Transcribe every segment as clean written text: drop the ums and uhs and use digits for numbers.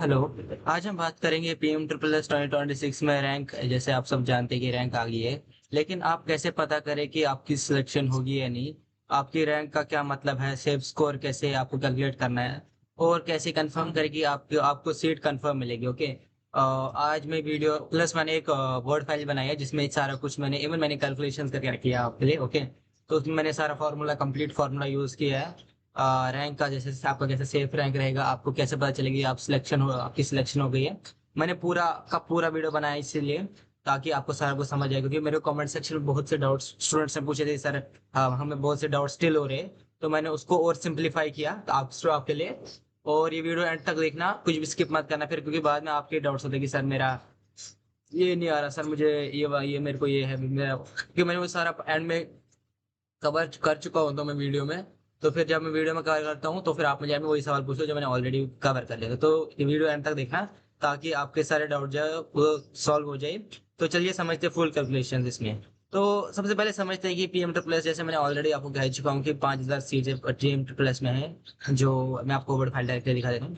Hello. आज हम बात करेंगे पीएम ट्रिपल एस 2026 में रैंक। जैसे आप सब जानते हैं कि रैंक आ गई है, लेकिन आप कैसे पता करें कि आपकी सिलेक्शन होगी या नहीं। आपकी रैंक का क्या मतलब है, सेफ स्कोर कैसे आपको कैलकुलेट करना है, और कैसे कंफर्म करें कि आपको आपको सीट कंफर्म मिलेगी। ओके। आज मैं वीडियो प्लस मैंने एक वर्ड फाइल बनाई है जिसमें सारा कुछ मैंने कैलकुलेशन करके रखी है आपके लिए। ओके। तो उसमें मैंने सारा फार्मूला कंप्लीट फार्मूला यूज किया है। रैंक का, जैसे आपका कैसे सेफ रैंक रहेगा, आपको कैसे पता चलेगी आपकी सिलेक्शन हो गई है। मैंने पूरा का पूरा वीडियो बनाया इसीलिए ताकि आपको सारा कुछ समझ आए, क्योंकि मेरे कमेंट सेक्शन में बहुत से डाउट्स स्टूडेंट्स ने पूछे थे सर। हमें बहुत से डाउट्स स्टिल हो रहे हैं, तो मैंने उसको और सिंप्लीफाई किया तो आपके लिए। और ये वीडियो एंड तक देखना, कुछ भी स्किप मत करना फिर, क्योंकि बाद में आपके डाउट्स होते हैं कि सर मेरा ये नहीं आ रहा, सर मुझे ये मेरे को ये है मेरा, क्योंकि मैंने वो सारा एंड में कवर कर चुका हूँ तो मैं वीडियो में। तो फिर जब मैं वीडियो में कवर करता हूँ तो फिर आप मुझे वही सवाल पूछो जो मैंने ऑलरेडी कवर कर लिया था। तो ये वीडियो एंड तक देखना ताकि आपके सारे डाउट जो है वो सॉल्व हो जाए। तो चलिए समझते हैं फुल कैलकुलेशन इसमें। तो सबसे पहले समझते हैं कि पीएम ट्रिपल एस, जैसे मैंने ऑलरेडी आपको कह चुका हूँ कि 5,000 सीट पीएम ट्रिपल एस में है। जो मैं आपको वर्ड फाइल डायरेक्टली दिखा देता हूँ।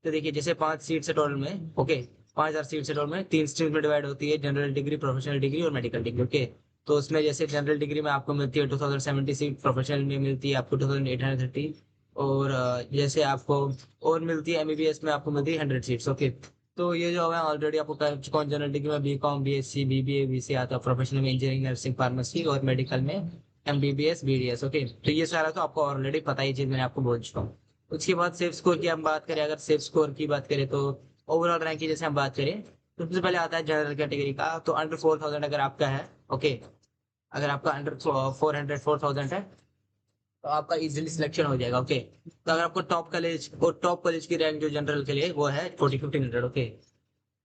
तो देखिए, जैसे 5 सीट्स है टोटल में। ओके। 5,000 सीट्स है टोटल में, 3 स्ट्रीम में डिवाइड होती है, जनरल डिग्री, प्रोफेशनल डिग्री और मेडिकल डिग्री। ओके। तो उसमें जैसे जनरल डिग्री में आपको मिलती है 2070 सीट, प्रोफेशनल में मिलती है आपको 2830। और जैसे आपको और मिलती है एमबीबीएस में आपको मिलती है 100 सीट्स। ओके। तो ये जो है ऑलरेडी आपको कर चुका हूँ, जनरल डिग्री में बीकॉम, बीएससी, बीबीए, बीसी आता है, प्रोफेशनल में इंजीनियरिंग, नर्सिंग, फार्मेसी, और मेडिकल में एमबीबीएस, बीडीएस। ओके। तो ये सारा तो आपको ऑलरेडी पता ही, चीज मैंने आपको बोल चुका हूँ। उसके बाद सेफ स्कोर की हम बात करें, अगर सेफ स्कोर की बात करें तो ओवरऑल रैंक की जैसे हम बात करें तो सबसे पहले आता है जनरल कैटेगरी का। तो अंडर 4,000 अगर आपका है। ओके। अगर आपका अंडर 4,000 है तो आपका इजीली सिलेक्शन हो जाएगा। ओके। तो अगर आपको टॉप कॉलेज की रैंक जो जनरल के लिए वो है 1500। ओके।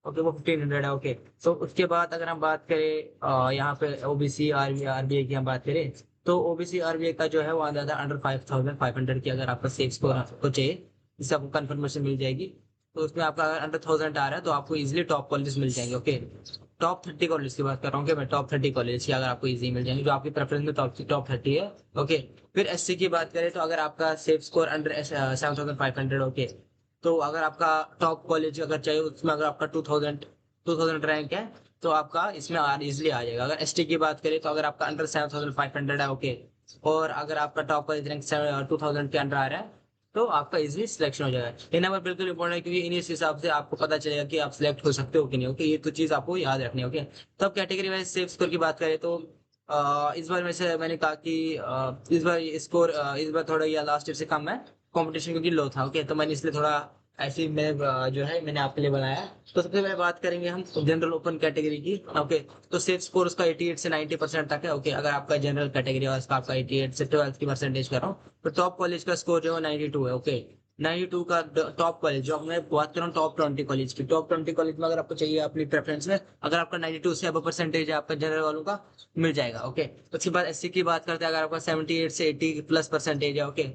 ओके, वो 1500 है। ओके। तो उसके बाद अगर हम बात करें यहाँ पे ओबीसी आरबी आरबीआई की हम बात करें, तो ओबीसी आरबीआई का जो है वो आ जाता है अंडर 5,500 की। अगर आपका सेफ स्कोर आपको चाहिए, जिससे आपको कंफर्मेशन मिल जाएगी, तो उसमें आपका अगर अंडर 1,000 आ रहा है तो आपको इजिली टॉप कॉलेज मिल जाएंगे। ओके। टॉप 30 कॉलेज की बात कर रहा हूँ कि मैं टॉप 30 कॉलेज की अगर आपको इजी मिल जाएंगे जो आपकी प्रेफरेंस में टॉप 30 है। ओके। फिर एससी की बात करें तो अगर आपका सेफ स्कोर अंडर 7,500। ओके। तो अगर आपका टॉप कॉलेज अगर चाहिए उसमें अगर आपका 2,000 रैंक है तो आपका इसमें इजिली आ जाएगा। अगर एसटी की बात करें तो अगर आपका अंडर 7,500 है। ओके। और अगर आपका टॉप कॉलेज रैंक 2,000 के अंडर आ रहा है तो आपका इजिली सिलेक्शन हो जाएगा। ये नंबर बिल्कुल इंपॉर्टेंट है, क्योंकि इन्हीं हिसाब से आपको पता चलेगा कि आप सिलेक्ट हो सकते हो कि नहीं। ओके, ये तो चीज आपको याद रखनी है। ओके। तो अब कैटेगरी वाइज सेफ स्कोर की बात करें तो इस बार में से मैंने कहा कि इस बार स्कोर इस बार थोड़ा या लास्ट ईयर से कम है, कंपटीशन क्योंकि लो था। ओके। तो मैंने इसलिए थोड़ा ऐसे मैं जो है मैंने आपके लिए बनाया है। तो सबसे पहले बात करेंगे हम जनरल ओपन कैटेगरी की। ओके। तो सेफ स्कोर उसका 88 से 90% तक है। ओके। अगर आपका जनरल कैटेगरी और उसका आपका 88 से 12 की परसेंटेज कर रहा हूँ, तो टॉप कॉलेज का स्कोर जो है 92 है। ओके। 92 का टॉप कॉलेज, जो मैं बात कर रहा हूँ टॉप 20 कॉलेज की, टॉप 20 कॉलेज में अगर आपको चाहिए अपनी प्रेफरेंस में, अगर आपका 92 से अब परसेंटेज है आपका जनरल वालों का, मिल जाएगा। ओके। उसके बाद एससी की बात करते हैं, अगर आपका 78 से 80 प्लस परसेंटेज है। ओके।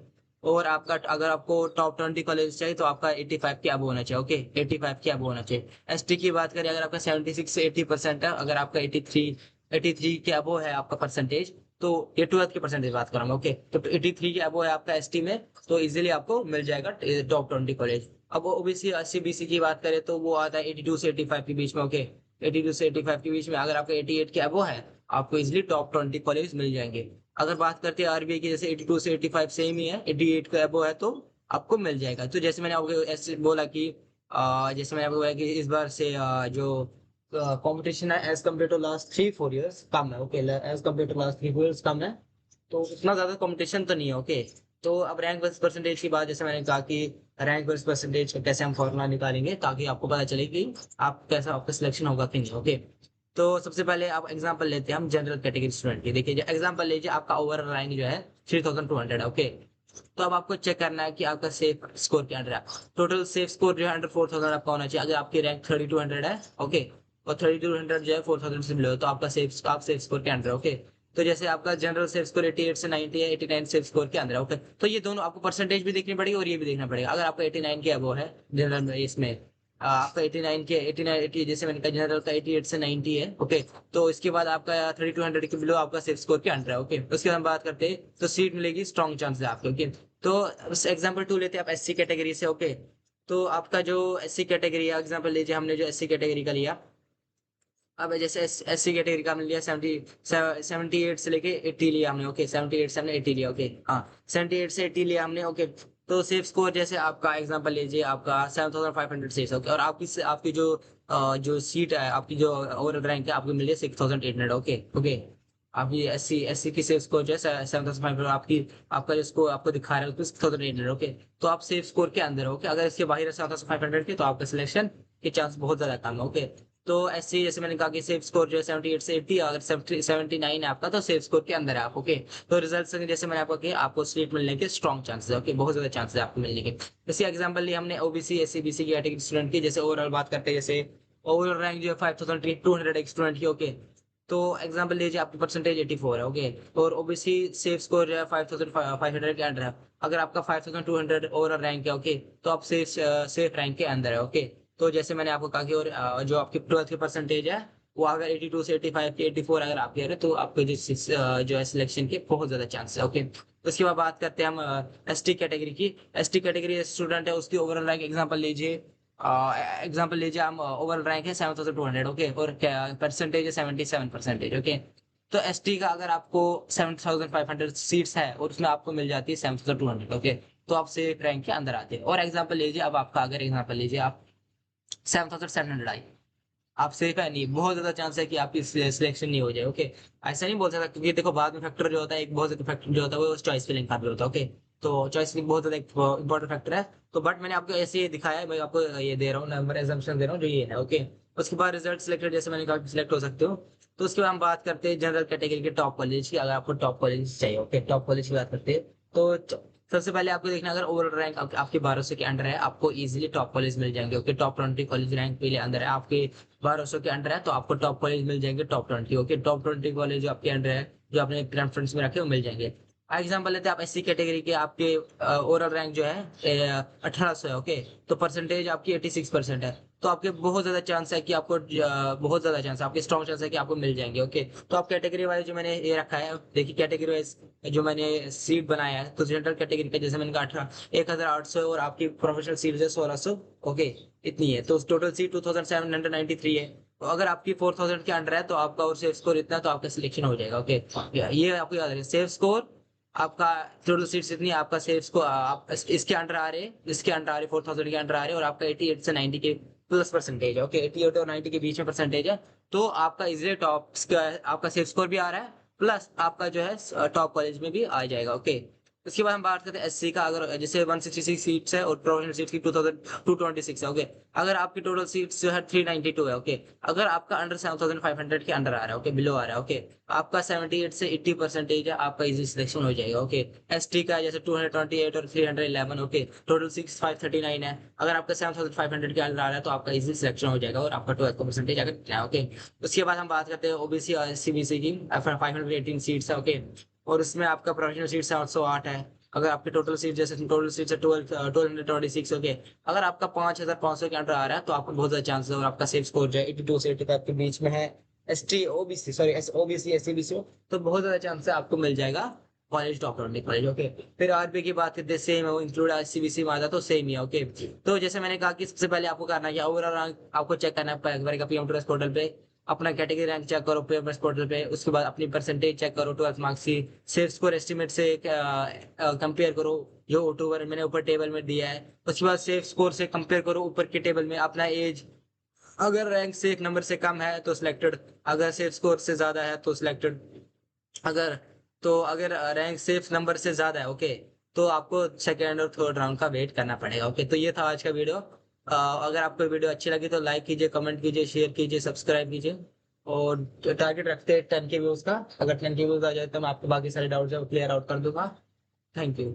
और आपका अगर आपको टॉप 20 कॉलेज चाहिए तो आपका 85 के अब होना चाहिए। ओके। 85 के अब होना चाहिए। एसटी की बात करें, अगर आपका 76 से 80% है, अगर आपका 83 के अबो है आपका परसेंटेज, तो ये 12 के परसेंटेज बात कर रहा हूँ। ओके। तो 83 के अबो है आपका एसटी में, तो इजीली आपको मिल जाएगा टॉप 20 कॉलेज। अब ओबीसी एससी बीसी की बात करें तो वो आता है 82 से 85 के बीच में। ओके। 82 से 85 के बीच में अगर आपका 88 के अबो है, आपको इजिली टॉप 20 कॉलेज मिल जाएंगे। अगर बात करते हैं आरबीआई की, जैसे 82 से 85 सेम ही है, 88 का अबो है तो आपको मिल जाएगा। तो जैसे मैंने आपको ऐसे बोला कि जैसे मैंने आपको बोला कि इस बार से जो कंपटीशन है as compared to last 3-4 years कम है। Okay. As compared to last 3-4 years कम है। तो उतना ज्यादा कंपटीशन तो नहीं है। ओके। तो अब रैंक वर्स परसेंटेज की बात, जैसे मैंने कहा कि रैंक वर्स परसेंटेज का कैसे हम फॉर्मूला निकालेंगे ताकि आपको पता चले कि आप कैसा आपका सिलेक्शन होगा कि नहीं। ओके। तो सबसे पहले आप एग्जांपल लेते हैं हम जनरल कैटेगरी स्टूडेंट की। देखिए, एग्जांपल लीजिए, आपका ओवरऑल रैंक जो है 3,200 है। ओके। तो अब आपको चेक करना है कि आपका सेफ स्कोर क्या अंडर है। टोटल सेफ स्कोर जो है अंडर 4,000 आपका होना चाहिए। अगर आपकी रैंक 3,200 है। ओके। और 3,200 जो है 4,000 से बिलो, तो आपका सेफ स्कोर के अंडर है। ओके। तो जैसे आपका जनरल सेफ स्कोर 88 से 90 है, 89 सेफ स्कोर के अंदर है। ओके। तो ये दोनों आपको परसेंटेज भी देखनी पड़ेगी और ये भी देखना पड़ेगा। अगर आपका 89 के अबो है जनरल में, इसमें आपका 89 के 89 80, जैसे मैंने कहा जनरल का 88 से 90 है। ओके। तो इसके बाद आपका 3,200 के बिलो आपका सेफ स्कोर के अंडर है। ओके। उसके बाद हम बात करते हैं तो सीट मिलेगी, स्ट्रॉन्ग चांस है आपके। ओके। तो एग्जाम्पल 2 लेते हैं आप एससी कैटेगरी से। ओके। तो आपका जो एससी कैटेगरी है, एग्जांपल लीजिए हमने जो एससी कैटेगरी का लिया, अब जैसे एससी कैटेगरी का हमने लिया 78 से लेके 80 लिया हमने, ओके 78 से हमने 80 लिया, ओके हाँ 78 से 80 लिया हमने, ओके। तो सेफ स्कोर जैसे आपका एग्जांपल लीजिए आपका 7500 सीट्स, ओके, और आपकी जो सीट है, आपकी जो ओवरऑल रैंक है आपको मिली है 6800, ओके ओके। आपकी एससी एससी की सेफ स्कोर जो है 7500, आपकी आपका जो स्कोर आपको दिखा रहा है उसको 6800, ओके। तो आप सेफ स्कोर के अंदर हो, ओके। अगर इसके बाहर है 7500 के तो आपका सिलेक्शन के चांस बहुत ज्यादा कम है, ओके। तो ऐसे जैसे मैंने कहा कि सेफ स्कोर जो है 78 से 80, अगर 79 है आपका तो सेफ स्कोर के अंदर है आप, ओके। तो रिजल्ट जैसे मैंने आपको किया, आपको सीट मिलने के स्ट्रॉन्ग चांसेस है, ओके, बहुत ज्यादा चांसेस है आपको मिलने के। इसी एग्जांपल लिए हमने ओबीसी एससी बीसी की कैटेगरी स्टूडेंट की, जैसे ओवरऑल बात करते हैं, जैसे ओवरऑल रैंक जो है 5200 एक स्टूडेंट की, ओके। तो एग्जांपल लीजिए आपकी परसेंटेज 84 है, ओके। और ओबीसी सेफ स्कोर जो है 5500 के अंडर है। अगर आपका 5200 ओवरऑल रैंक है, ओके, तो आप सेफ रैंक के अंदर है, ओके। तो जैसे मैंने आपको कहा कि और जो आपकी 12th की परसेंटेज है वो अगर 82 से 85 की 84 अगर आप कह रहे तो आपके जो है सिलेक्शन के बहुत ज्यादा चांस है, ओके। उसके बाद बात करते हैं हम एसटी कैटेगरी की। एसटी कैटेगरी स्टूडेंट है, उसकी ओवरऑल रैंक एग्जाम्पल लीजिए हम ओवरऑल रैंक है 7200, ओके, और परसेंटेज है 77%, ओके। तो एसटी का अगर आपको 7500 सीट्स है और उसमें आपको मिल जाती है 7200, ओके, तो आप सेफ रैंक के अंदर आते हैं। और एग्जाम्पल लीजिए अब आपका अगर एग्जाम्पल लीजिए आप 7700 आई, आप सेफ है नहीं, बहुत ज्यादा चांस है कि आपकी सिलेक्शन नहीं हो जाए, ओके। ऐसा नहीं बोल सकता क्योंकि देखो बाद में फैक्टर जो होता है, एक बहुत ज्यादा फैक्टर जो होता है वो चॉइस फिलिंग का भी होता है, ओके। तो चॉइस फिलिंग बहुत ज्यादा इंपॉर्टेंट फैक्टर है। तो बट मैंने आपको ऐसे ही दिखाया है, मैं आपको ये दे रहा हूँ नंबर एजम्पशन दे रहा हूँ जो ये है, ओके। उसके बाद रिजल्ट सिलेक्टेड जैसे मैंने कहा सिलेक्ट हो सकते हो। तो उसके बाद हम बात करते हैं जनरल कैटेगरी के टॉप कॉलेज की। अगर आपको टॉप कॉलेज चाहिए, ओके, टॉप कॉलेज की बात करते हैं तो सबसे पहले आपको देखना अगर ओवरऑल रैंक आपके 1200 के अंडर है, आपको इजीली टॉप कॉलेज मिल जाएंगे, ओके। टॉप 20 कॉलेज रैंक के लिए अंदर है आपके 1200 के अंडर है तो आपको टॉप कॉलेज मिल जाएंगे टॉप 20, ओके। टॉप 20 कॉलेज जो आपके अंडर है, जो आपने प्रेफरेंस में रखे वो मिल जाएंगे। एग्जाम्पल लेते हैं आप एससी कैटेगरी के, आपके ओवरऑल रैंक जो है 1800 है, ओके। तो परसेंटेज आपकी 86% है। तो आपके बहुत ज्यादा चांस है कि आपको बहुत ज्यादा चांस है, आपके स्ट्रॉन्ग चांस है कि आपको मिल जाएंगे, ओके। तो आप कैटेगरी वाइज जो मैंने ये रखा है, देखिए कैटेगरी वाइज जो मैंने सीट बनाया है, तो जनरल कैटेगरी का जैसे मैंने कहा 1800 और आपकी प्रोफेशनल सीट है 1600, ओके, इतनी है। तो टोटल सीट 2793 है। तो अगर आपकी 4000 के अंडर है तो आपका और सेफ स्कोर इतना है, तो आपका सिलेक्शन हो जाएगा, ओके। ये आपको याद रहे, सेफ स्कोर आपका टोटल सीट्स इतनी है, आपका सेफ स्कोर आप इसके अंडर आ रहे, 4000 के अंडर आ रहे, और आपका 88 से 90 के प्लस परसेंटेज है, ओके। 88 और 90 के बीच में परसेंटेज है, तो आपका इजिली टॉप आपका सेफ स्कोर भी आ रहा है, प्लस आपका जो है टॉप कॉलेज में भी आ जाएगा, ओके। उसके बाद हम बात करते हैं एससी का। अगर जैसे 166 सीट्स है और प्रोविजनल सीट्स की 2226 है, ओके। अगर आपकी टोटल सीट्स जो है 392 है, ओके। अगर आपका अंडर 7500 के अंडर आ रहा है, ओके, बिलो आ रहा है, ओके, आपका 78 से 80 परसेंटेज है, आपका इजी सिलेक्शन हो जाएगा, ओके। एसटी का जैसे 228 और 311, ओके, टोटल 6539 है। अगर आपका 7500 के अंडर आ रहा है तो आपका इजी सिलेक्शन हो जाएगा और आपका 12 का परसेंटेज अगर कितना है, ओके। उसके बाद हम बात करते हैं ओबीसी और एससी बीसी की। 518 सीट्स है, ओके। और उसमें आपका प्रोफेशनल सीट 708 है। अगर आपकी टोटल सीट जैसे टोटल सीट है 1226, ओके। अगर आपका 5500 के अंडर आ रहा है तो आपको बहुत ज्यादा चांस है और आपका सेफ स्कोर जो है 82 से 85 के बीच में है, ST OBC sorry OBC SC BC हो, तो बहुत ज्यादा चांस है आपको मिल जाएगा college, top twenty college, okay. फिर आरबी की बात करते हैं, सेम है वो, इंक्लूड सीबीसी में आता तो सेम ही है, ओके। तो जैसे मैंने कहा कि सबसे पहले आपको करना है ओवरऑल रैंक आपको चेक करना पड़ेगा पीएम टूरिस्ट पोर्टल पे। अपना कैटेगरी रैंक चेक करो पीएम पोर्टल पे, उसके बाद अपनी परसेंटेज चेक करो 12 मार्क्स की, सेफ स्कोर एस्टिमेट से कंपेयर करो जो ऊपर मैंने ऊपर टेबल में दिया है। उसके बाद सेफ स्कोर से कंपेयर करो ऊपर के टेबल में अपना एज, अगर रैंक से एक नंबर से कम है तो सिलेक्टेड, अगर सेफ स्कोर से ज्यादा है तो सिलेक्टेड, अगर अगर रैंक सेफ नंबर से ज्यादा है, ओके, तो आपको सेकेंड और थर्ड राउंड का वेट करना पड़ेगा, ओके। तो ये था आज का वीडियो। अगर आपको वीडियो अच्छी लगी तो लाइक कीजिए, कमेंट कीजिए, शेयर कीजिए, सब्सक्राइब कीजिए। और टारगेट रखते हैं 10 के व्यूज का, अगर 10 के व्यूज आ जाए तो मैं आपके बाकी सारे डाउट्स क्लियर आउट कर दूंगा। Thank you.